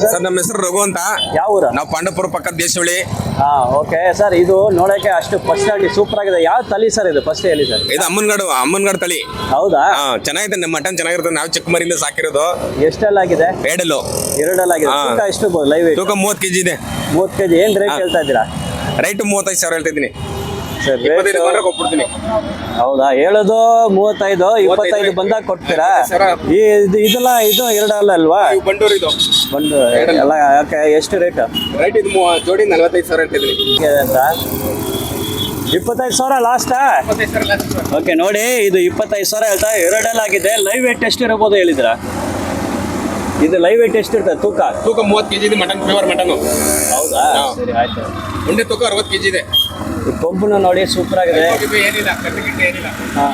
Sir ನಮ್ಮ ಹೆಸರು ರಘು ಅಂತ. ಯಾವ ಊರ? ನಾವು ಪಾಂಡವಪುರ ಪಕ್ಕದ ದೇಶವಳಿ. ಹಾ, ಓಕೆ ಸರ್. ಇದು ನೋಡಕ್ಕೆ ಅಷ್ಟು ಪರ್ಸನಾಲಿಟಿ ಸೂಪರ್ ಆಗಿದೆ. ಯಾವ ತಳಿ ಸರ್ ಇದು? ಫಸ್ಟ್ ಹೇಳಿ ಸರ್. ಇದು ಅಮ್ಮನ್ಗಡ್ ತಳಿ. ಹೌದಾ? ಚೆನ್ನಾಗಿದೆ. ನಮ್ಮ ಮಟನ್ ಚೆನ್ನಾಗಿರುತ್ತೆ. ನಾವು ಚಿಕ್ಕ ಮರಿಯಿಂದ ಸಾಕಿರೋದು. ಎಷ್ಟೆಲ್ಲ ಆಗಿದೆ? ಎರಡಲ್ಲು. ಎರಡಲ್ಲಾಗಿದೆ. ತೂಕ ಎಷ್ಟು ಲೈವ್? ತೂಕ 30 kg ಇದೆ. 30 kg. ಏನ್ ರೇಟ್ ಹೇಳ್ತಾ ಇದ್ದೀರಾ? ರೈಟ್ 35,000 ಹೇಳ್ತಾ ಇದ್ದೀನಿ ಸರ್. 25 ಕೊಟ್ಬಿಡ್ತೀನಿ. ಹೌದಾ? ಹೇಳೋದು 35, 25 ಬಂದಾಗ ಕೊಡ್ತೀರಾ? ಇದೆಲ್ಲ ಇದು ಎರಡಲ್ಲ ಅಲ್ವಾ? ಬಂಡೂರು ಇದು ಬಂದು ಎಲ್ಲ. ಓಕೆ, ಎಷ್ಟು ರೇಟ್? ರೈಟ್ ಇದು ಜೋಡಿ 45,000 ಹೇಳ್ತಿದ್ದೀನಿ ಅಂತ. 25,000 ಲಾಸ್ಟಾ? ಓಕೆ, ನೋಡಿ ಇದು 25,000 ಹೇಳ್ತಾ. ಎರಡಲ್ಲ ಆಗಿದೆ. ಲೈವ್ ವೇಟ್ ಎಷ್ಟು ಇರಬಹುದು ಹೇಳಿದ್ರ? ಇದು ಲೈವ್ ವೇಟ್ ಎಷ್ಟು ಇರ್ತದೆ? ತೂಕ 30 kg ಇದೆ. Mutton pure mutton. ಹೌದಾ? ಸರಿ, ಆಯ್ತು. ಉಂಡೆ ತೂಕ 60 kg ಇದೆ. ಕೊಂಬುನು ನೋಡಿ ಸೂಪರ್ ಆಗಿದೆ. ಏನಿಲ್ಲ, ಕಟ್ಟಿಗಿಟ್ಟು ಏನಿಲ್ಲ. ಹಾ,